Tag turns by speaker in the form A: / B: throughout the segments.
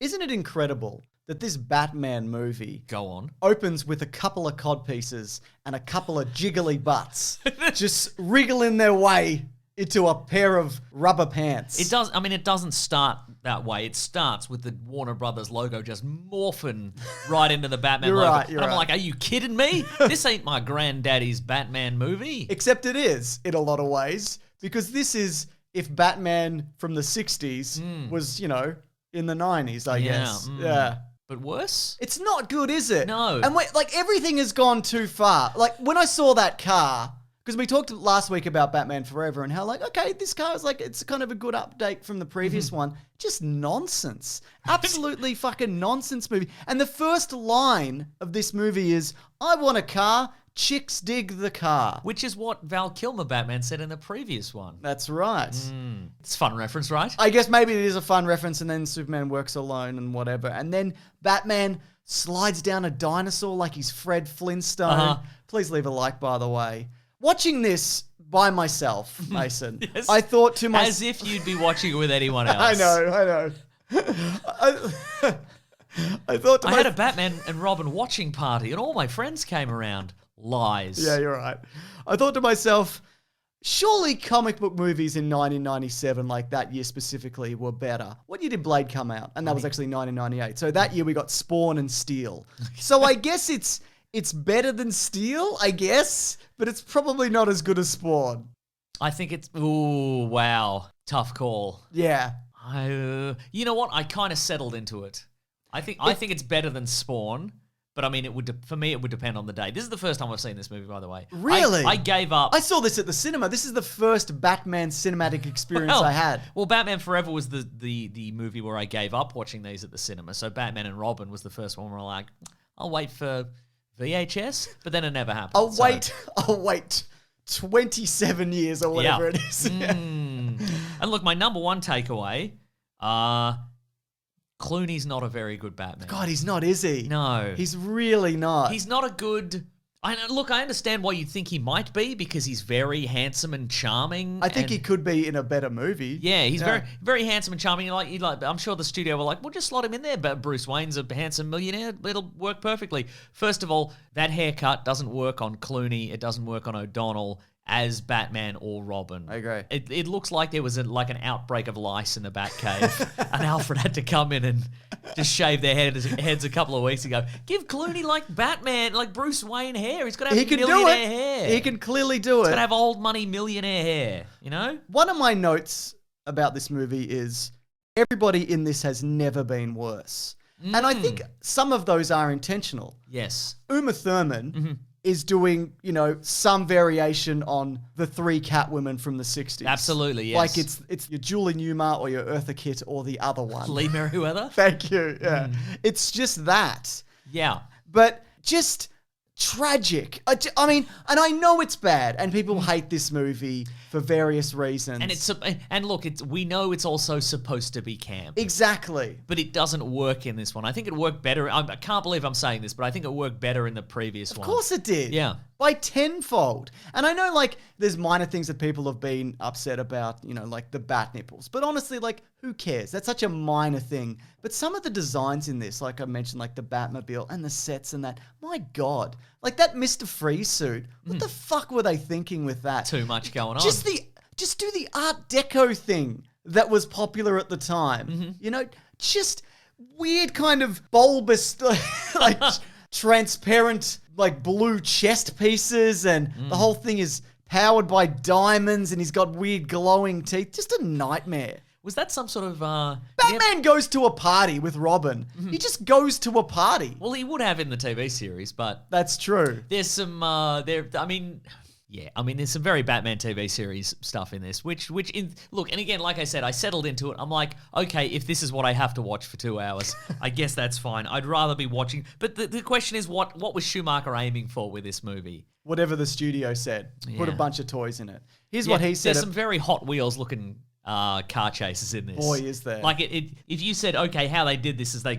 A: Isn't it incredible that this Batman movie
B: Go on.
A: opens with a couple of codpieces and a couple of jiggly butts just wriggling their way into a pair of rubber pants?
B: It does. I mean, it doesn't start that way. It starts with the Warner Brothers logo just morphing right into the Batman
A: You're
B: logo.
A: right,
B: And I'm like, are you kidding me? This ain't my granddaddy's Batman movie.
A: Except it is, in a lot of ways, because this is if Batman from the 60s was, in the 90s, I guess. Yeah.
B: But worse?
A: It's not good, is it?
B: No.
A: And everything has gone too far. Like, when I saw that car, because we talked last week about Batman Forever and how, okay, this car is it's kind of a good update from the previous one. Just nonsense. Absolutely fucking nonsense movie. And the first line of this movie is, I want a car, chicks dig the car.
B: Which is what Val Kilmer Batman said in the previous one.
A: That's right.
B: It's a fun reference, right?
A: I guess maybe it is a fun reference, and then Superman works alone and whatever. And then Batman slides down a dinosaur like he's Fred Flintstone. Please leave a like, by the way. Watching this by myself, Mason,
B: Yes.
A: I thought to myself...
B: As if you'd be watching it with anyone else.
A: I know. I thought to
B: I had a Batman and Robin watching party and all my friends came around. Lies.
A: Yeah, you're right. I thought to myself, surely comic book movies in 1997, like that year specifically, were better. What year did Blade come out? And that was actually 1998. So that year we got Spawn and Steel. So I guess it's better than Steel, I guess, but it's probably not as good as Spawn.
B: I think it's... Ooh, wow. Tough call.
A: Yeah.
B: You know what? I kind of settled into it. I think it's better than Spawn. But I mean, for me, it would depend on the day. This is the first time I've seen this movie, by the way.
A: Really?
B: I gave up.
A: I saw this at the cinema. This is the first Batman cinematic experience I had.
B: Well, Batman Forever was the movie where I gave up watching these at the cinema. So Batman and Robin was the first one where I'm like, I'll wait for VHS, but then it never happened.
A: I'll wait 27 years or whatever it is.
B: And look, my number one takeaway, Clooney's not a very good Batman.
A: God, he's not, is he?
B: No.
A: He's really not.
B: He's not a good... I understand why you think he might be because he's very handsome and charming.
A: I think he could be in a better movie.
B: Yeah, he's very very handsome and charming. I'm sure the studio were like, we'll just slot him in there, but Bruce Wayne's a handsome millionaire. It'll work perfectly. First of all, that haircut doesn't work on Clooney. It doesn't work on O'Donnell as Batman or Robin.
A: I agree.
B: It looks like there was an outbreak of lice in the Batcave, and Alfred had to come in and just shave their heads a couple of weeks ago. Give Clooney like Batman, like Bruce Wayne hair. He's got to have millionaire hair.
A: He can clearly do it.
B: He's got to have old money millionaire hair, you know?
A: One of my notes about this movie is everybody in this has never been worse. And I think some of those are intentional.
B: Yes.
A: Uma Thurman is doing, some variation on the three Catwomen from the 60s.
B: Absolutely, yes.
A: Like it's your Julie Newmar or your Eartha Kitt or the other one.
B: Lee Merriweather?
A: Thank you, yeah. It's just that.
B: Yeah.
A: But just tragic. I mean, and I know it's bad, and people hate this movie for various reasons.
B: And look, we know it's also supposed to be camp.
A: Exactly.
B: But it doesn't work in this one. I think it worked better. I can't believe I'm saying this, but I think it worked better in the previous one.
A: Of course it did.
B: Yeah.
A: By tenfold. And I know, there's minor things that people have been upset about, like the bat nipples. But honestly, who cares? That's such a minor thing. But some of the designs in this, like I mentioned, like the Batmobile and the sets and that, my God. Like that Mr. Freeze suit. What the fuck were they thinking with that?
B: Too much going on.
A: Just do the Art Deco thing that was popular at the time. Just weird kind of bulbous, transparent, blue chest pieces, and the whole thing is powered by diamonds, and he's got weird glowing teeth. Just a nightmare.
B: Was that some sort of...
A: Batman goes to a party with Robin. He just goes to a party.
B: Well, he would have in the TV series, but...
A: That's true.
B: There's some... there's some very Batman TV series stuff in this, look, and again, like I said, I settled into it. I'm like, okay, if this is what I have to watch for 2 hours, I guess that's fine. I'd rather be watching... But the question is, what was Schumacher aiming for with this movie?
A: Whatever the studio said. Put a bunch of toys in it. Here's what he said.
B: There's some very Hot Wheels looking car chases in this.
A: Boy, is there.
B: Like if you said, okay, how they did this is they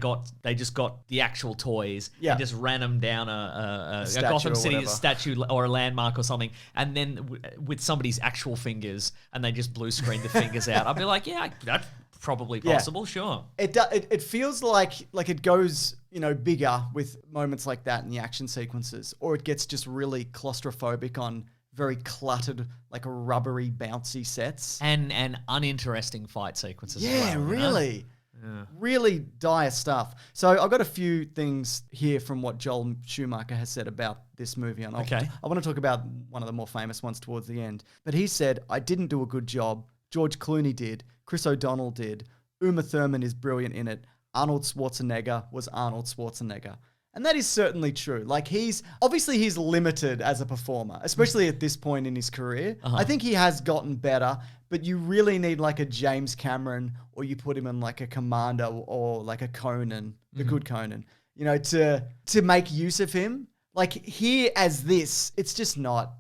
B: just got the actual toys and just ran them down a Gotham City statue or a landmark or something, and then with somebody's actual fingers, and they just blue screened the fingers out, I'd be like, yeah, that's probably possible, sure.
A: It feels like it goes, bigger with moments like that in the action sequences, or it gets just really claustrophobic on very cluttered, like rubbery, bouncy sets.
B: And uninteresting fight sequences as well.
A: Really. Yeah. Really dire stuff. So I've got a few things here from what Joel Schumacher has said about this movie. And I want to talk about one of the more famous ones towards the end. But he said, I didn't do a good job. George Clooney did. Chris O'Donnell did. Uma Thurman is brilliant in it. Arnold Schwarzenegger was Arnold Schwarzenegger. And that is certainly true. Like, he's limited as a performer, especially at this point in his career. I think he has gotten better, but you really need like a James Cameron, or you put him in like a Commando or like a Conan, the good Conan, to make use of him. Like, here as this, it's just no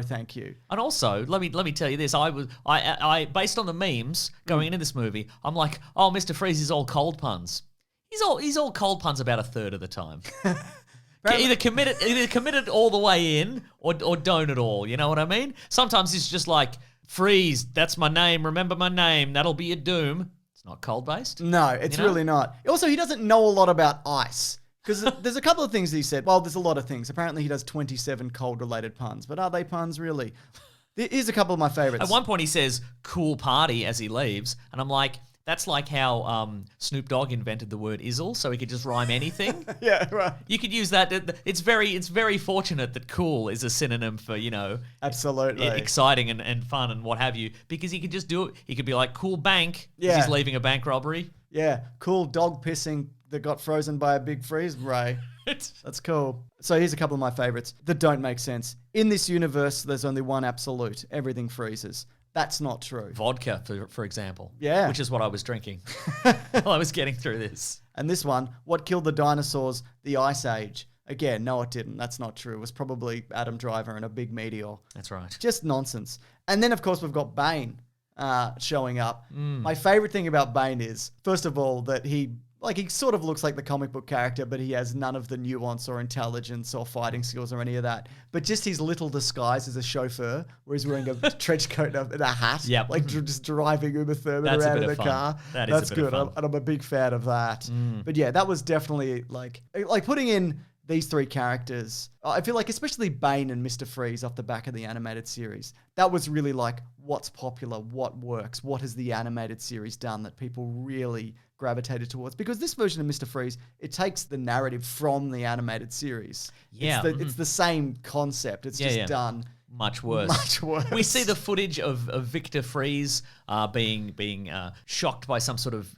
A: thank you.
B: And also, let me tell you this. I based on the memes going into this movie, I'm like, oh, Mr. Freeze is all cold puns. He's all cold puns about a third of the time. Either committed all the way in or don't at all. You know what I mean? Sometimes it's just like, Freeze, that's my name. Remember my name. That'll be your doom. It's not cold based.
A: No, it's really not. Also, he doesn't know a lot about ice. Because there's a couple of things that he said. Well, there's a lot of things. Apparently, he does 27 cold-related puns. But are they puns, really? Here's a couple of my favorites.
B: At one point, he says, cool party, as he leaves. And I'm like, that's like how Snoop Dogg invented the word izzle, so he could just rhyme anything.
A: Yeah, right.
B: You could use that. It's very fortunate that cool is a synonym for,
A: absolutely
B: exciting and fun and what have you, because he could just do it. He could be like, cool bank, because he's leaving a bank robbery.
A: Yeah, cool dog pissing that got frozen by a big freeze ray. That's cool. So here's a couple of my favorites that don't make sense. In this universe, there's only one absolute. Everything freezes. That's not true.
B: Vodka, for example.
A: Yeah.
B: Which is what I was drinking while I was getting through this.
A: And this one, what killed the dinosaurs? The Ice Age. Again, no, it didn't. That's not true. It was probably Adam Driver and a big meteor.
B: That's right.
A: Just nonsense. And then, of course, we've got Bane showing up. My favorite thing about Bane is, first of all, that he sort of looks like the comic book character, but he has none of the nuance or intelligence or fighting skills or any of that. But just his little disguise as a chauffeur, where he's wearing a trench coat and a hat, just driving Uma Thurman around in a car. That's good. And I'm a big fan of that. But yeah, that was definitely like putting in these three characters. I feel like especially Bane and Mr. Freeze off the back of the animated series, that was really like what's popular, what works, what has the animated series done that people really gravitated towards. Because this version of Mr. Freeze, it takes the narrative from the animated series.
B: Yeah.
A: It's the same concept. It's just done
B: much worse.
A: Much worse.
B: We see the footage of Victor Freeze being shocked by some sort of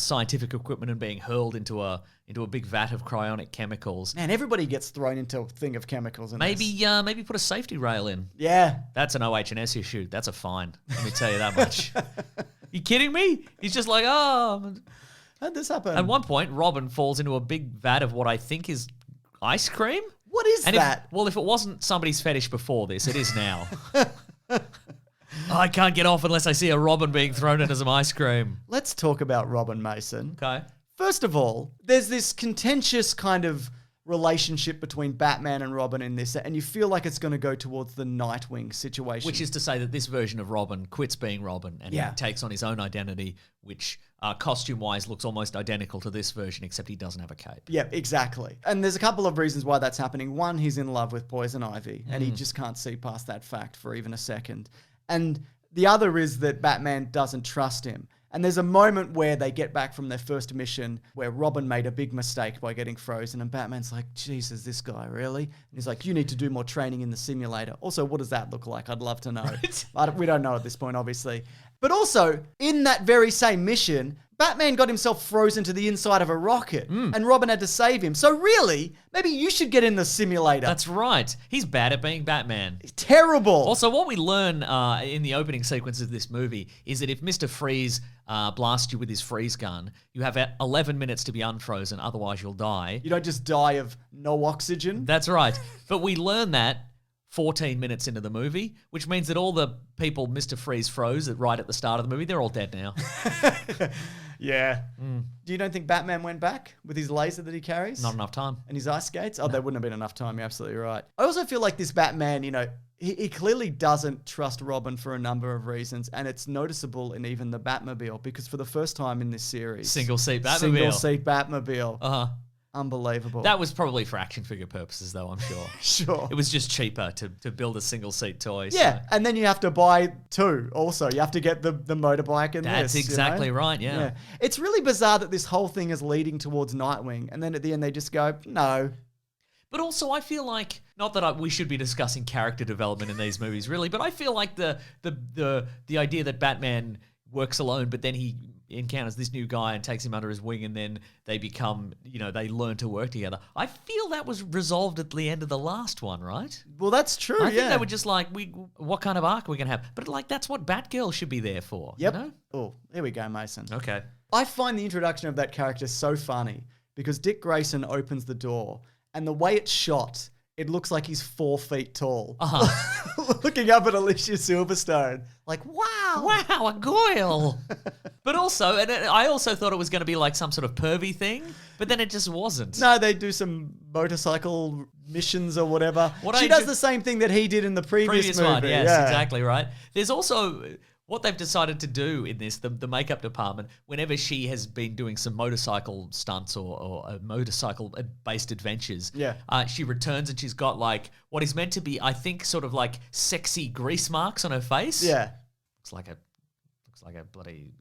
B: scientific equipment and being hurled into a big vat of cryonic chemicals.
A: Man, everybody gets thrown into a thing of chemicals.
B: Maybe put a safety rail in.
A: Yeah.
B: That's an OH&S issue. That's a fine. Let me tell you that much. You kidding me? He's just like, oh.
A: How'd this happen?
B: At one point, Robin falls into a big vat of what I think is ice cream.
A: What is that?
B: If it wasn't somebody's fetish before this, it is now. I can't get off unless I see a Robin being thrown into some ice cream.
A: Let's talk about Robin, Mason.
B: Okay.
A: First of all, there's this contentious kind of relationship between Batman and Robin in this, and you feel like it's going to go towards the Nightwing situation.
B: Which is to say that this version of Robin quits being Robin and he takes on his own identity, which costume-wise looks almost identical to this version, except he doesn't have a cape.
A: Yeah, exactly. And there's a couple of reasons why that's happening. One, he's in love with Poison Ivy, and he just can't see past that fact for even a second. And the other is that Batman doesn't trust him. And there's a moment where they get back from their first mission where Robin made a big mistake by getting frozen, and Batman's like, Jesus, this guy, really? And he's like, you need to do more training in the simulator. Also, what does that look like? I'd love to know. We don't know at this point, obviously. But also, in that very same mission, Batman got himself frozen to the inside of a rocket, and Robin had to save him. So really, maybe you should get in the simulator.
B: That's right. He's bad at being Batman.
A: He's terrible.
B: Also, what we learn in the opening sequence of this movie is that if Mr. Freeze blasts you with his freeze gun, you have 11 minutes to be unfrozen, otherwise you'll die.
A: You don't just die of no oxygen.
B: That's right. But we learn that 14 minutes into the movie, which means that all the people Mr. Freeze froze right at the start of the movie, they're all dead now.
A: Yeah. Do you don't think Batman went back with his laser that he carries?
B: Not enough time.
A: And his ice skates? Oh, there wouldn't have been enough time. You're absolutely right. I also feel like this Batman, he clearly doesn't trust Robin for a number of reasons, and it's noticeable in even the Batmobile, because for the first time in this series...
B: Single-seat Batmobile.
A: Single-seat Batmobile.
B: Uh-huh.
A: Unbelievable.
B: That was probably for action figure purposes, though, I'm sure.
A: Sure.
B: It was just cheaper to build a single-seat toy.
A: Yeah,
B: so.
A: and then you have to buy two also. You have to get the motorbike and
B: That's
A: this.
B: exactly right, yeah.
A: It's really bizarre that this whole thing is leading towards Nightwing, and then at the end they just go, no.
B: But also, I feel like, not that we should be discussing character development in these movies, really, but I feel like the idea that Batman works alone, but then he encounters this new guy and takes him under his wing, and then they become, they learn to work together. I feel that was resolved at the end of the last one, right?
A: Well, that's true,
B: I think they were just like, what kind of arc are we going to have? But that's what Batgirl should be there for.
A: Yep.
B: You know?
A: Oh, here we go, Mason.
B: Okay.
A: I find the introduction of that character so funny because Dick Grayson opens the door, and the way it's shot, it looks like he's 4 feet tall.
B: Uh-huh.
A: Looking up at Alicia Silverstone. Like, wow.
B: Wow, a Goyle. But also, I also thought it was going to be like some sort of pervy thing, but then it just wasn't.
A: No, they do some motorcycle missions or whatever.
B: What
A: she does the same thing that he did in the previous movie.
B: one. Yes, exactly right. There's also... What they've decided to do in this, the makeup department, whenever she has been doing some motorcycle stunts or motorcycle-based adventures, she returns and she's got like what is meant to be, I think, sort of like sexy grease marks on her face.
A: Yeah,
B: looks like a bloody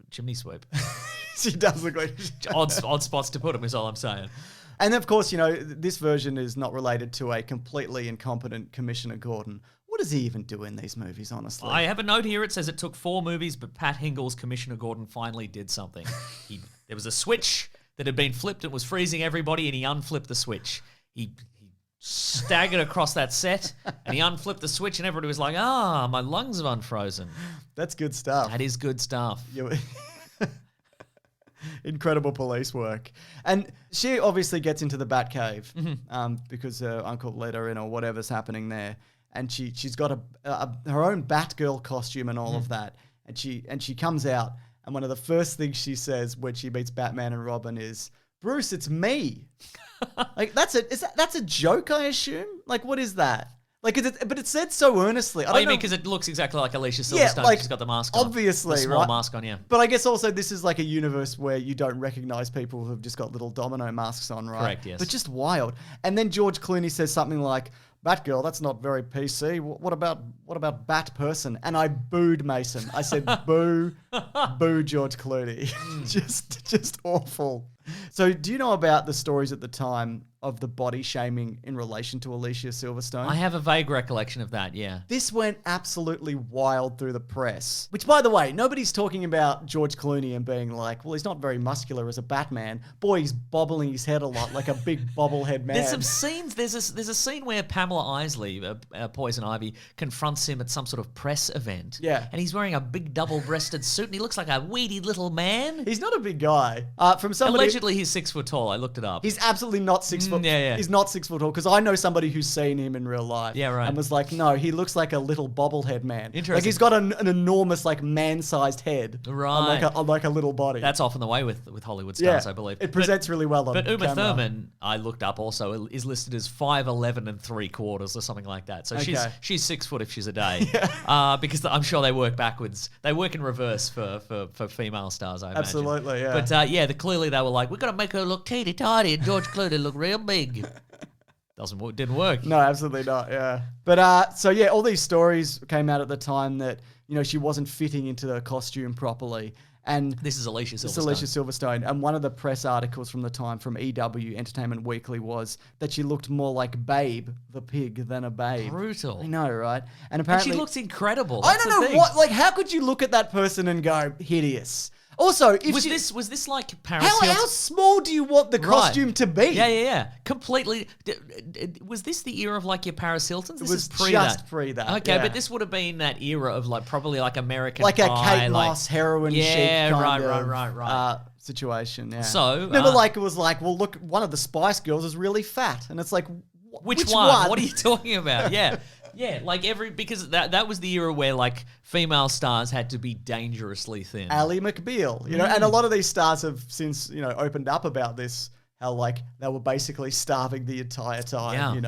B: chimney sweep.
A: She does look like
B: odd spots to put them is all I'm saying.
A: And of course, this version is not related to a completely incompetent Commissioner Gordon. What does he even do in these movies, honestly?
B: I have a note here. It says it took 4 movies, but Pat Hingle's Commissioner Gordon finally did something. There was a switch that had been flipped and was freezing everybody, and he unflipped the switch. He staggered across that set, and he unflipped the switch, and everybody was like, my lungs have unfrozen.
A: That's good stuff.
B: That is good stuff.
A: Incredible police work. And she obviously gets into the Batcave because her uncle let her in or whatever's happening there. And she's got her own Batgirl costume and all of that. And she comes out, and one of the first things she says when she meets Batman and Robin is, "Bruce, it's me." Like that's a joke, I assume. Like, what is that? Like, but it's said so earnestly.
B: You mean because it looks exactly like Alicia Silverstone?
A: Like,
B: she's got the mask on.
A: Obviously,
B: the small
A: right?
B: mask on, yeah.
A: But I guess also this is like a universe where you don't recognize people who've just got little domino masks on, right?
B: Correct, yes.
A: But just wild. And then George Clooney says something like, "Batgirl, that's not very PC. What about Bat Person?" And I booed Mason. I said, "Boo, boo, George Clooney." Just awful. So, do you know about the stories at the time of the body shaming in relation to Alicia Silverstone?
B: I have a vague recollection of that, yeah.
A: This went absolutely wild through the press. Which, by the way, nobody's talking about George Clooney and being like, well, he's not very muscular as a Batman. Boy, he's bobbling his head a lot like a big bobblehead man.
B: There's some scenes. There's a scene where Pamela Isley, Poison Ivy, confronts him at some sort of press event.
A: Yeah.
B: And he's wearing a big double-breasted suit, and he looks like a weedy little man.
A: He's not a big guy. From somebody...
B: Allegedly, he's 6 foot tall. I looked it up.
A: He's absolutely not 6 foot.
B: Yeah.
A: He's not 6 foot tall because I know somebody who's seen him in real life.
B: Yeah, right.
A: And was like, no, he looks like a little bobblehead man.
B: Interesting.
A: Like he's got an enormous, like man-sized head.
B: Right.
A: On like a little body.
B: That's often the way with Hollywood stars, I believe.
A: It presents really well on
B: But Uma
A: camera.
B: Thurman, I looked up also, is listed as 5'11" and 3/4 or something like that. So she's 6 foot if she's a day. Because I'm sure they work backwards. They work in reverse for female stars, I imagine.
A: Absolutely, yeah.
B: But clearly they were like, we've got to make her look teeny-tiny and George Clooney look real big. Didn't work.
A: No, absolutely not, yeah. But all these stories came out at the time that, she wasn't fitting into the costume properly. And
B: this is Alicia Silverstone.
A: This is Alicia Silverstone. And one of the press articles from the time from EW, Entertainment Weekly, was that she looked more like Babe the pig than a babe.
B: Brutal.
A: I know, right? And apparently...
B: she looks incredible.
A: I don't know what... Like, how could you look at that person and go, hideous? Also, if
B: was this like Paris Hilton?
A: How small do you want the costume to be?
B: Yeah. Completely. Was this the era of like your Paris Hiltons? This
A: was
B: pre
A: just
B: that.
A: pre that.
B: Okay,
A: yeah.
B: but this would have been that era of like probably like American
A: like
B: Pie,
A: a Kate Moss heroin chic kind of
B: right.
A: Situation. Yeah.
B: So
A: remember, like it was like, well, look, one of the Spice Girls is really fat, and it's like,
B: Which one? What are you talking about? Yeah. Yeah, like because that was the era where like female stars had to be dangerously thin.
A: Ally McBeal, and a lot of these stars have since, opened up about this, how like they were basically starving the entire time,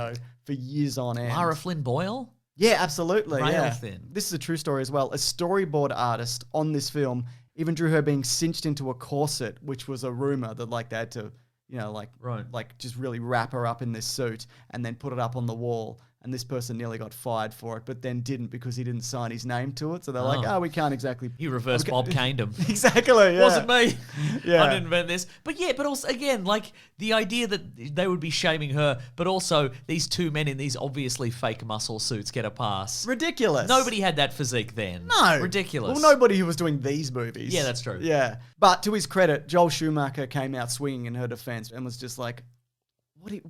A: for years on end.
B: Lara Flynn Boyle?
A: Yeah, absolutely.
B: Rail thin.
A: This is a true story as well. A storyboard artist on this film even drew her being cinched into a corset, which was a rumor that like they had to, like just really wrap her up in this suit and then put it up on the wall. And this person nearly got fired for it, but then didn't because he didn't sign his name to it. So they're like, we can't exactly...
B: He reverse Bob Caned him.
A: Exactly, yeah.
B: Wasn't me.
A: Yeah.
B: I didn't invent this. But yeah, but also, again, like the idea that they would be shaming her, but also these two men in these obviously fake muscle suits get a pass.
A: Ridiculous.
B: Nobody had that physique then.
A: No.
B: Ridiculous.
A: Well, nobody who was doing these movies.
B: Yeah, that's true.
A: Yeah. But to his credit, Joel Schumacher came out swinging in her defense and was just like,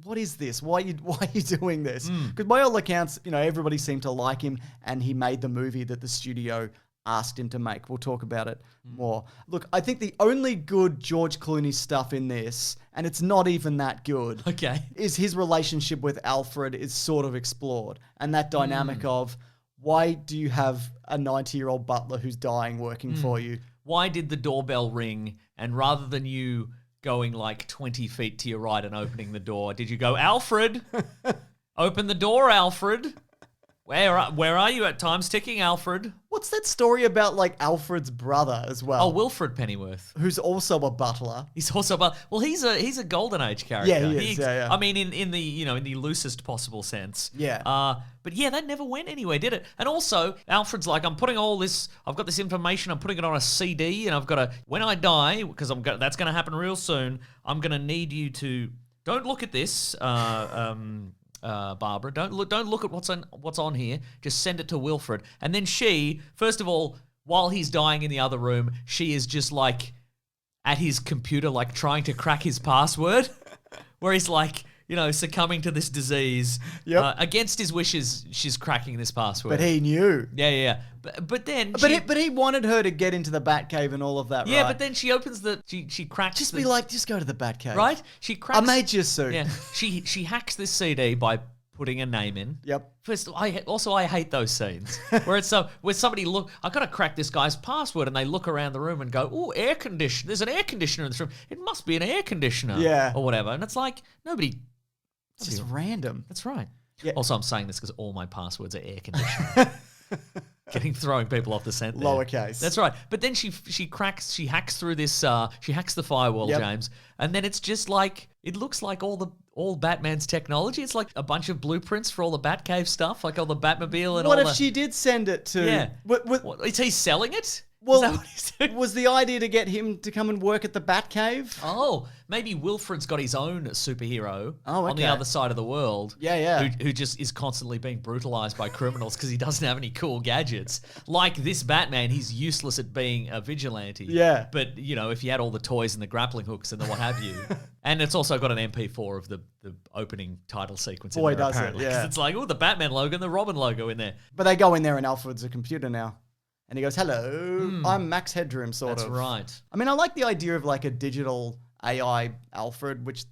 A: what is this? Why are you doing this? Because by all accounts, everybody seemed to like him, and he made the movie that the studio asked him to make. We'll talk about it more. Look, I think the only good George Clooney stuff in this, and it's not even that good, is his relationship with Alfred is sort of explored, and that dynamic of why do you have a 90-year-old butler who's dying working for you?
B: Why did the doorbell ring, and rather than you going like 20 feet to your right and opening the door, did you go, Alfred? Open the door, Alfred. Where are you at? Time's ticking, Alfred.
A: What's that story about like Alfred's brother as well?
B: Oh, Wilfred Pennyworth,
A: who's also a butler.
B: He's also he's a golden age character.
A: Yeah, he is. Yeah.
B: I mean, in the in the loosest possible sense.
A: Yeah.
B: But yeah, that never went anywhere, did it? And also, Alfred's like, I've got this information, I'm putting it on a CD, and I've got to, when I die, because that's going to happen real soon, I'm going to need you to, don't look at this, Barbara, don't look at what's on here, just send it to Wilfred. And then she, first of all, while he's dying in the other room, she is just like at his computer, like trying to crack his password, where he's like, succumbing to this disease.
A: Yep.
B: Against his wishes, she's cracking this password.
A: But he knew.
B: Yeah. But then...
A: But he wanted her to get into the Batcave and all of that,
B: yeah,
A: right?
B: but then she opens she cracks...
A: Just be like, just go to the Batcave.
B: Right? She cracks...
A: I made you a suit.
B: Yeah. She hacks this CD by putting a name in.
A: Yep.
B: First, I hate those scenes where where somebody I gotta crack this guy's password, and they look around the room and go, "Oh, air conditioner. There's an air conditioner in this room. It must be an air conditioner."
A: Yeah.
B: Or whatever. And it's like, nobody...
A: It's just random.
B: That's right.
A: Yeah.
B: Also, I'm saying this because all my passwords are air conditioner. Throwing people off the scent there.
A: Lowercase.
B: That's right. But then she hacks through this, she hacks the firewall, James, and then it's just like, it looks like all Batman's technology. It's like a bunch of blueprints for all the Batcave stuff, like all the Batmobile and
A: what
B: all
A: if she did send it to...
B: Yeah.
A: What,
B: is he selling it?
A: well,
B: Is that what he's doing?
A: was the idea to get him to come and work at the Batcave?
B: Oh, maybe Wilfred's got his own superhero on the
A: okay.
B: other side of the world.
A: Yeah.
B: Who just is constantly being brutalized by criminals because he doesn't have any cool gadgets. Like this Batman, he's useless at being a vigilante.
A: Yeah.
B: But, if you had all the toys and the grappling hooks and the what have you. And it's also got an MP4 of the opening title sequence
A: Boy,
B: in there,
A: does it,
B: apparently. 'Cause
A: yeah.
B: it's like, the Batman logo and the Robin logo in there.
A: But they go in there and Alfred's a computer now. And he goes, hello, I'm Max Headroom, sort of.
B: That's right.
A: I mean, I like the idea of like a digital AI Alfred, which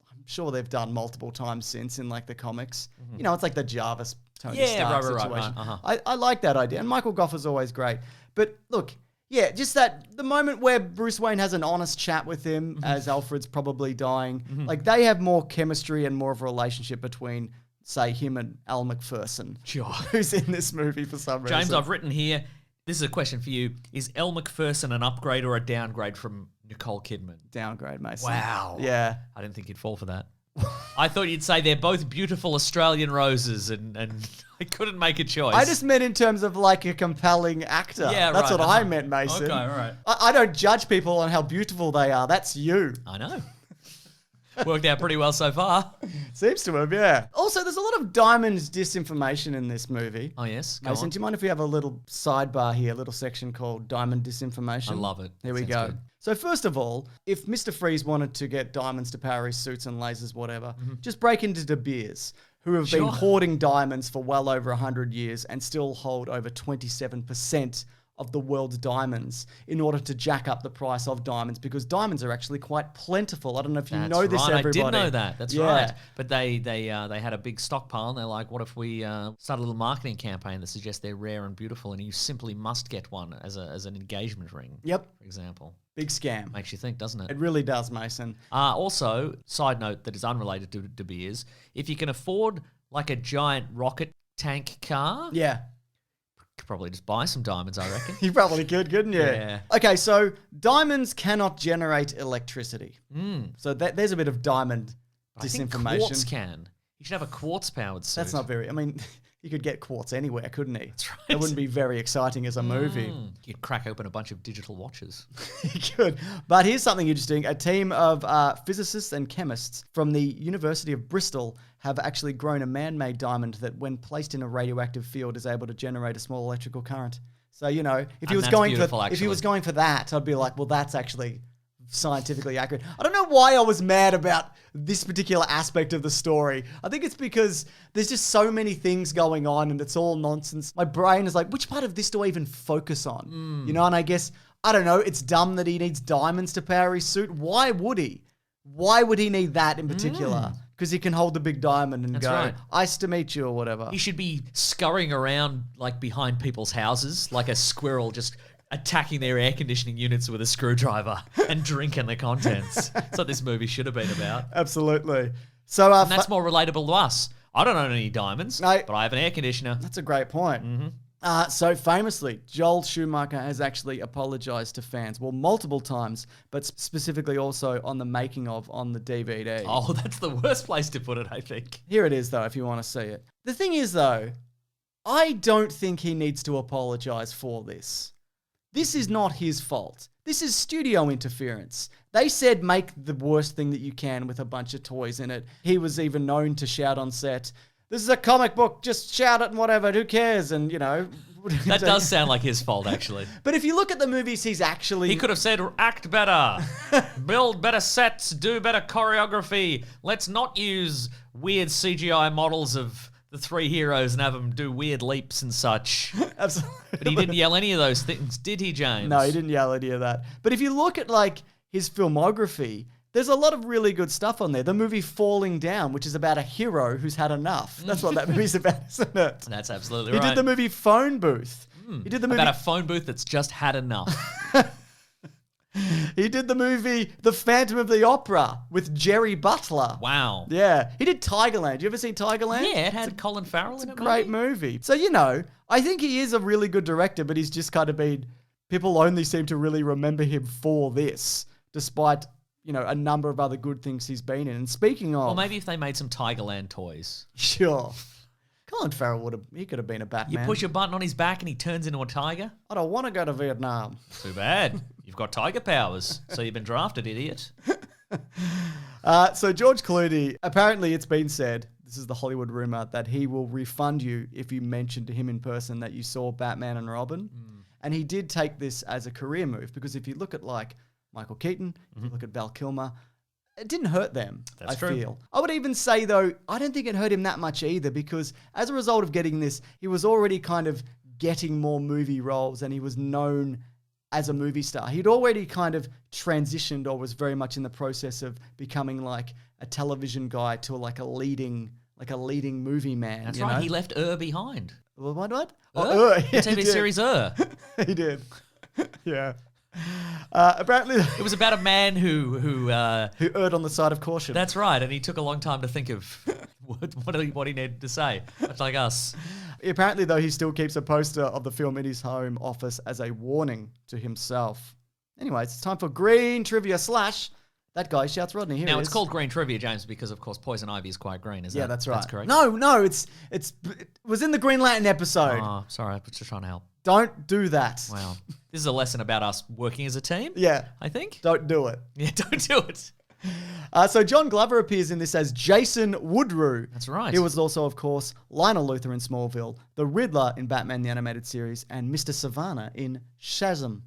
A: I'm sure they've done multiple times since in like the comics. It's like the Jarvis Tony Stark situation.
B: Right.
A: I like that idea. And Michael Goff is always great. But look, yeah, just the moment where Bruce Wayne has an honest chat with him as Alfred's probably dying, like they have more chemistry and more of a relationship between, say, him and Al McPherson,
B: Sure.
A: who's in this movie for some reason.
B: James, I've written here, this is a question for you. Is Elle McPherson an upgrade or a downgrade from Nicole Kidman?
A: Downgrade, Mason.
B: Wow.
A: Yeah.
B: I didn't think you'd fall for that. I thought you'd say they're both beautiful Australian roses, and I couldn't make a choice.
A: I just meant in terms of like a compelling actor.
B: Yeah,
A: That's
B: right.
A: what I meant, Mason.
B: Okay, all right.
A: I don't judge people on how beautiful they are. That's you.
B: I know. Worked out pretty well so far.
A: Seems to have, yeah. Also, there's a lot of Diamond's disinformation in this movie.
B: Oh, yes? Go
A: Mason,
B: on.
A: do you mind if we have a little sidebar here, a little section called Diamond Disinformation?
B: I love it.
A: Here we
B: Sounds
A: go.
B: good.
A: So first of all, if Mr. Freeze wanted to get diamonds to power his suits and lasers, whatever, just break into De Beers, who have been hoarding diamonds for well over 100 years and still hold over 27% of the world's diamonds in order to jack up the price of diamonds, because diamonds are actually quite plentiful. I don't know if you know this, everybody.
B: I did know that. That's right. But they had a big stockpile, and they're like, what if we start a little marketing campaign that suggests they're rare and beautiful, and you simply must get one as an engagement ring?
A: Yep.
B: For example.
A: Big scam.
B: Makes you think, doesn't it?
A: It really does, Mason.
B: Also, side note that is unrelated to De Beers, if you can afford like a giant rocket tank car,
A: Yeah.
B: could probably just buy some diamonds, I reckon.
A: You probably could, couldn't you?
B: Yeah.
A: Okay, so diamonds cannot generate electricity. So there's a bit of diamond
B: I think
A: disinformation.
B: quartz can. You should have a quartz-powered suit.
A: That's not very... I mean, you could get quartz anywhere, couldn't he?
B: That's right.
A: It wouldn't be very exciting as a movie.
B: You'd crack open a bunch of digital watches.
A: You could. But here's something interesting. A team of physicists and chemists from the University of Bristol have actually grown a man-made diamond that, when placed in a radioactive field, is able to generate a small electrical current. So, you know, if he was going for that, I'd be like, well, that's actually scientifically accurate. I don't know why I was mad about this particular aspect of the story. I think it's because there's just so many things going on and it's all nonsense. My brain is like, which part of this do I even focus on? You know, and I guess, I don't know, it's dumb that he needs diamonds to power his suit. Why would he? Why would he need that in particular? Because he can hold the big diamond and go, nice to meet you, or whatever.
B: He should be scurrying around like behind people's houses like a squirrel, just attacking their air conditioning units with a screwdriver and drinking the contents. That's what this movie should have been about.
A: Absolutely. So
B: and that's more relatable to us. I don't own any diamonds,
A: No.
B: but I have an air conditioner.
A: That's a great point. So famously, Joel Schumacher has actually apologized to fans. Well, multiple times, but specifically also on the making of on the DVD.
B: Oh, that's the worst place to put it, I think.
A: Here it is, though, if you want to see it. The thing is, though, I don't think he needs to apologize for this. This is not his fault. This is studio interference. They said make the worst thing that you can with a bunch of toys in it. He was even known to shout on set, "This is a comic book, just shout it and whatever, who cares?" And, you know...
B: That does sound like his fault, actually.
A: But if you look at the movies, he's actually...
B: He could have said, act better, build better sets, do better choreography. Let's not use weird CGI models of the three heroes and have them do weird leaps and such.
A: Absolutely.
B: But he didn't yell any of those things, did he, James?
A: No, he didn't yell any of that. But if you look at, like, his filmography, there's a lot of really good stuff on there. The movie Falling Down, which is about a hero who's had enough. That's what that movie's about, isn't it?
B: That's absolutely
A: He
B: right.
A: did the movie Phone Booth. He did the movie...
B: About a phone booth that's just had enough.
A: He did the movie The Phantom of the Opera with Jerry Butler.
B: Wow.
A: Yeah. He did Tigerland. You ever seen Tigerland?
B: Yeah, it had Colin Farrell in it.
A: Great movie. So, you know, I think he is a really good director, but he's just kind of been... People only seem to really remember him for this, despite, you know, a number of other good things he's been in. And speaking of...
B: Or maybe if they made some Tigerland toys.
A: Sure. Colin Farrell he could have been a Batman.
B: You push a button on his back and he turns into a tiger?
A: I don't want to go to Vietnam.
B: Too bad. You've got tiger powers, so you've been drafted, idiot.
A: So George Clooney, apparently it's been said, this is the Hollywood rumor, that he will refund you if you mention to him in person that you saw Batman and Robin. And he did take this as a career move, because if you look at, like, Michael Keaton, if you look at Val Kilmer, it didn't hurt them, I feel. I would even say, though, I don't think it hurt him that much either, because as a result of getting this, he was already kind of getting more movie roles and he was known as a movie star. He'd already kind of transitioned, or was very much in the process of becoming like a television guy to like a leading movie man.
B: That's
A: you
B: right.
A: know?
B: He left
A: behind. What?
B: The
A: Yeah,
B: TV series
A: He did. Yeah. Apparently,
B: it was about a man who
A: erred on the side of caution.
B: That's right, and he took a long time to think of what he needed to say, much like us.
A: Apparently, though, he still keeps a poster of the film in his home office as a warning to himself. Anyways, it's time for Green Trivia / that guy shouts Rodney. Here
B: now,
A: it
B: it's
A: is.
B: called Green Trivia, James, because, of course, Poison Ivy is quite green,
A: Yeah, that's right.
B: That's correct?
A: No, it was in the Green Lantern episode.
B: Oh, sorry, I was just trying to help.
A: Don't do that.
B: Wow. This is a lesson about us working as a team.
A: Yeah.
B: I think.
A: Don't do it.
B: Yeah, don't do it.
A: So John Glover appears in this as Jason Woodrue.
B: That's right.
A: He was also, of course, Lionel Luthor in Smallville, the Riddler in Batman the Animated Series, and Mr. Savannah in Shazam.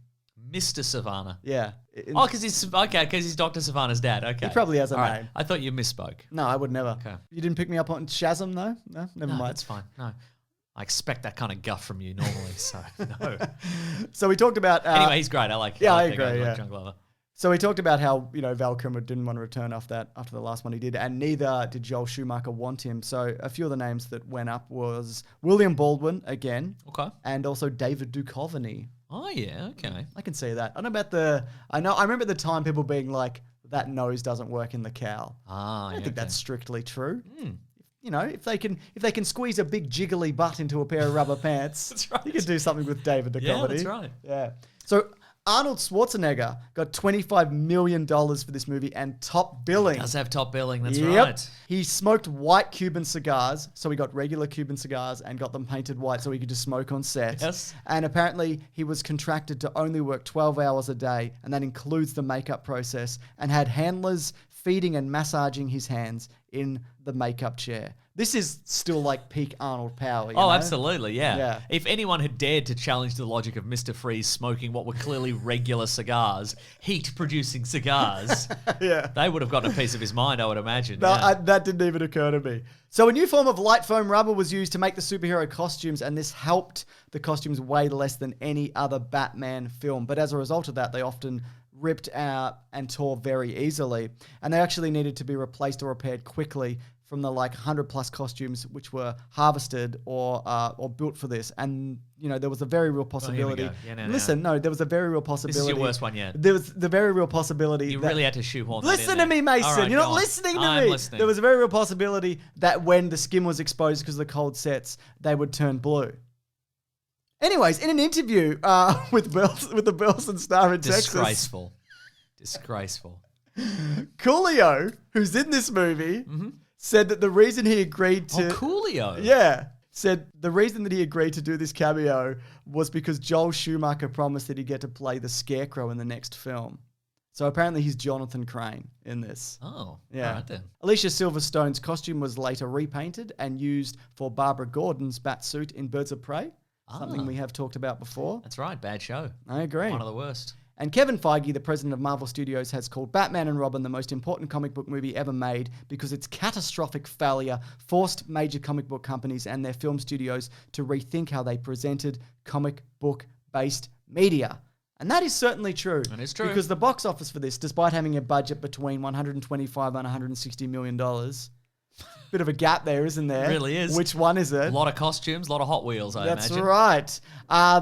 B: Mr. Savannah.
A: Yeah.
B: Because he's Dr. Savannah's dad. Okay.
A: He probably has a
B: All
A: name.
B: Right. I thought you misspoke.
A: No, I would never.
B: Okay.
A: You didn't pick me up on Shazam, though? No? Never mind.
B: That's fine. No. I expect that kind of guff from you normally, so no.
A: So we talked about...
B: anyway, he's great. I like
A: I
B: that
A: agree,
B: guy. I
A: yeah.
B: like John Glover.
A: So we talked about how, Val Kilmer didn't want to return after the last one he did, and neither did Joel Schumacher want him. So a few of the names that went up was William Baldwin again.
B: Okay.
A: And also David Duchovny.
B: Oh, yeah, okay.
A: I can see that. I remember at the time people being like, that nose doesn't work in the cowl. I don't think that's strictly true. If they can squeeze a big jiggly butt into a pair of rubber pants,
B: That's right.
A: you can do something with David Duchovny.
B: Yeah, that's right.
A: Yeah. So Arnold Schwarzenegger got $25 million for this movie and top billing.
B: Does have top billing, that's right.
A: He smoked white Cuban cigars, so he got regular Cuban cigars and got them painted white so he could just smoke on set.
B: Yes.
A: And apparently he was contracted to only work 12 hours a day, and that includes the makeup process, and had handlers feeding and massaging his hands in the makeup chair. This is still like peak Arnold power. You know?
B: Absolutely, yeah.
A: Yeah.
B: If anyone had dared to challenge the logic of Mr. Freeze smoking what were clearly regular cigars, heat-producing cigars, they would have gotten a piece of his mind, I would imagine.
A: No, that didn't even occur to me. So a new form of light foam rubber was used to make the superhero costumes, and this helped the costumes way less than any other Batman film. But as a result of that, they often ripped out and tore very easily, and they actually needed to be replaced or repaired quickly from the 100 plus costumes which were harvested or built for this. And there was a very real possibility. There was a very real possibility.
B: This is your worst one yet.
A: There was the very real possibility.
B: You really had to shoehorn that
A: Listen
B: in
A: to me, Mason.
B: Right,
A: You're not listening to me.
B: I'm listening.
A: There was a very real possibility that when the skin was exposed because of the cold sets, they would turn blue. Anyways, in an interview with the Burleson Star in Texas,
B: disgraceful.
A: Coolio, who's in this movie, said that the reason he agreed to...
B: Coolio?
A: Yeah. Said the reason that he agreed to do this cameo was because Joel Schumacher promised that he'd get to play the Scarecrow in the next film. So apparently he's Jonathan Crane in this.
B: Oh,
A: yeah.
B: All right then.
A: Alicia Silverstone's costume was later repainted and used for Barbara Gordon's Batsuit in Birds of Prey. Something we have talked about before.
B: That's right, bad show.
A: I agree.
B: One of the worst.
A: And Kevin Feige, the president of Marvel Studios, has called Batman and Robin the most important comic book movie ever made because its catastrophic failure forced major comic book companies and their film studios to rethink how they presented comic book-based media. And that is certainly true.
B: That is true.
A: Because the box office for this, despite having a budget between $125 and $160 million, bit of a gap there, isn't there?
B: It really is.
A: Which one is it?
B: A lot of costumes, a lot of Hot Wheels, I imagine.
A: That's right.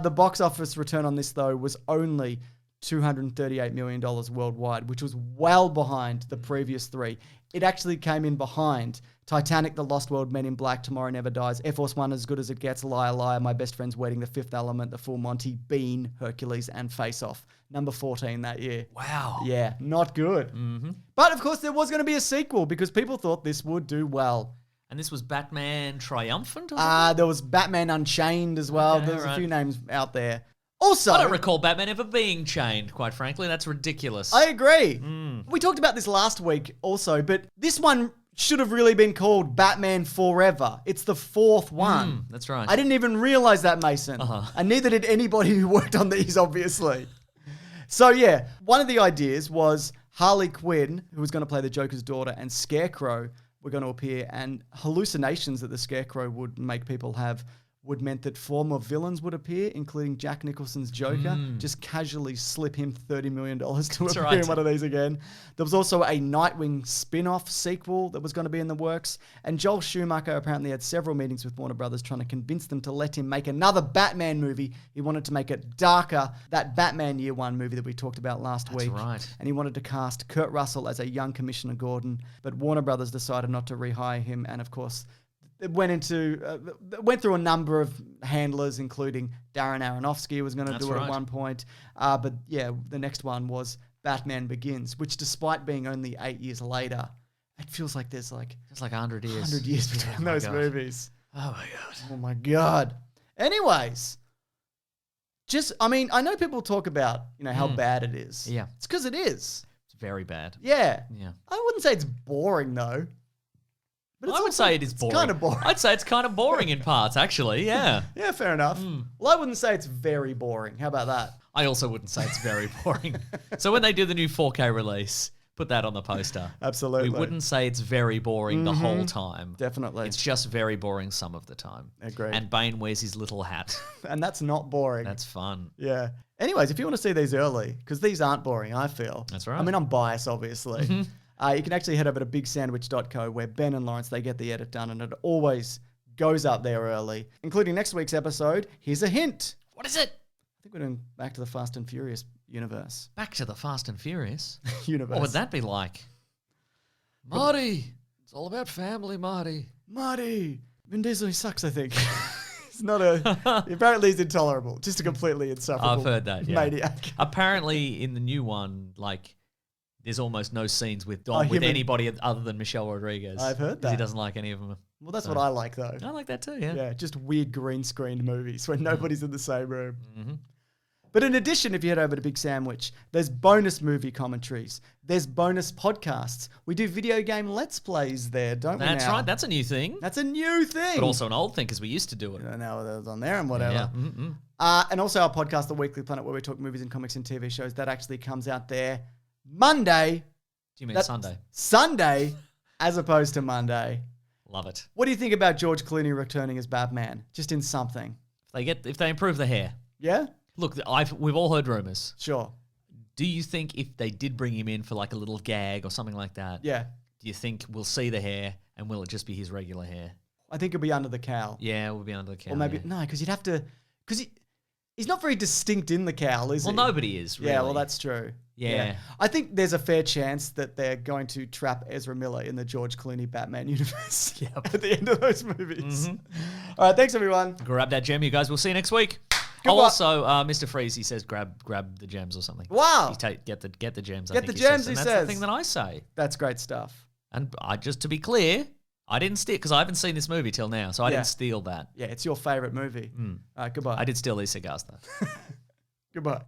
A: The box office return on this, though, was only $238 million worldwide, which was well behind the previous three. It actually came in behind Titanic, The Lost World, Men in Black, Tomorrow Never Dies, Air Force One, As Good As It Gets, Liar Liar, My Best Friend's Wedding, The Fifth Element, The Full Monty, Bean, Hercules, and Face Off. Number 14 that year.
B: Wow.
A: Yeah, not good. Mm-hmm. But of course, there was going to be a sequel because people thought this would do well.
B: And this was Batman Triumphant?
A: There was Batman Unchained as well.
B: Okay,
A: There's a few names out there. Also,
B: I don't recall Batman ever being chained, quite frankly. That's ridiculous.
A: I agree. We talked about this last week also, but this one should have really been called Batman Forever. It's the fourth one.
B: That's right.
A: I didn't even realize that, Mason. And neither did anybody who worked on these, obviously. So yeah, one of the ideas was Harley Quinn, who was going to play the Joker's daughter, and Scarecrow were going to appear, and hallucinations that the Scarecrow would make people have would meant that former villains would appear, including Jack Nicholson's Joker, just casually slip him $30 million to appear in one of these again. There was also a Nightwing spin-off sequel that was going to be in the works, and Joel Schumacher apparently had several meetings with Warner Brothers trying to convince them to let him make another Batman movie. He wanted to make it darker, that Batman Year One movie that we talked about last week.
B: That's right.
A: And he wanted to cast Kurt Russell as a young Commissioner Gordon, but Warner Brothers decided not to rehire him, and of course, it went through a number of handlers, including Darren Aronofsky was going to do it at one point. But yeah, the next one was Batman Begins, which despite being only 8 years later, it feels like there's like...
B: It's like 100 years.
A: 100 years between those movies.
B: Oh my God.
A: Oh my God. Anyways, I know people talk about, how bad it is.
B: Yeah.
A: It's because it is.
B: It's very bad.
A: Yeah.
B: Yeah.
A: I wouldn't say it's boring though.
B: But I would say it is boring.
A: It's kind of boring.
B: I'd say it's kind of boring in parts, actually, yeah.
A: Yeah, fair enough. Well, I wouldn't say it's very boring. How about that?
B: I also wouldn't say it's very boring. So when they do the new 4K release, Put that on the poster.
A: Absolutely.
B: We wouldn't say it's very boring the whole time.
A: Definitely.
B: It's just very boring some of the time.
A: Agreed.
B: And Bane wears his little hat.
A: And that's not boring.
B: That's fun.
A: Yeah. Anyways, if you want to see these early, because these aren't boring, I feel.
B: That's right.
A: I mean, I'm biased, obviously. You can actually head over to bigsandwich.co where Ben and Lawrence, they get the edit done, and it always goes up there early, including next week's episode. Here's a hint.
B: What is it?
A: I think we're doing Back to the Fast and Furious universe.
B: Back to the Fast and Furious.
A: Universe.
B: What would that be like? Marty. It's all about family, Marty.
A: Marty. Vin Diesel, he sucks, I think. He's not apparently he's intolerable. Just a completely insufferable
B: I've heard that, yeah.
A: maniac.
B: Apparently, in the new one, like, there's almost no scenes with Dom, with anybody other than Michelle Rodriguez.
A: I've heard
B: 'cause
A: that.
B: he doesn't like any of them.
A: Well, that's what I like, though.
B: I like that too, yeah.
A: Yeah, just weird green screened movies where nobody's in the same room. But in addition, if you head over to Big Sandwich, there's bonus movie commentaries. There's bonus podcasts. We do video game Let's Plays there, don't we?
B: That's
A: now?
B: right. That's a new thing.
A: That's a new thing.
B: But also an old thing because we used to do it.
A: Now it's on there and whatever.
B: Yeah.
A: And also our podcast, The Weekly Planet, where we talk movies and comics and TV shows. That actually comes out there Monday.
B: Do you mean Sunday?
A: Sunday, as opposed to Monday.
B: Love it.
A: What do you think about George Clooney returning as Batman? Just in something.
B: If they improve the hair.
A: Yeah?
B: Look, we've all heard rumors.
A: Sure.
B: Do you think if they did bring him in for like a little gag or something like that?
A: Yeah.
B: Do you think we'll see the hair and will it just be his regular hair?
A: I think it'll be under the cowl.
B: Yeah, it will be under the cowl.
A: Or maybe, no, because you'd have to, because he's not very distinct in the cowl, is he?
B: Well, nobody is, really.
A: Yeah, well, that's true.
B: Yeah.
A: I think there's a fair chance that they're going to trap Ezra Miller in the George Clooney Batman universe at the end of those movies. All right, thanks, everyone.
B: Grab that gem, you guys. We'll see you next week.
A: Goodbye.
B: Oh, also, Mr. Freeze, he says grab the gems or something.
A: Wow.
B: Get the gems.
A: Get the gems, he
B: That's
A: says.
B: the thing that I say.
A: That's great stuff.
B: And just to be clear, I didn't steal, because I haven't seen this movie till now, so I didn't steal that.
A: Yeah, it's your favorite movie. All right, goodbye.
B: I did steal these cigars, though.
A: Goodbye.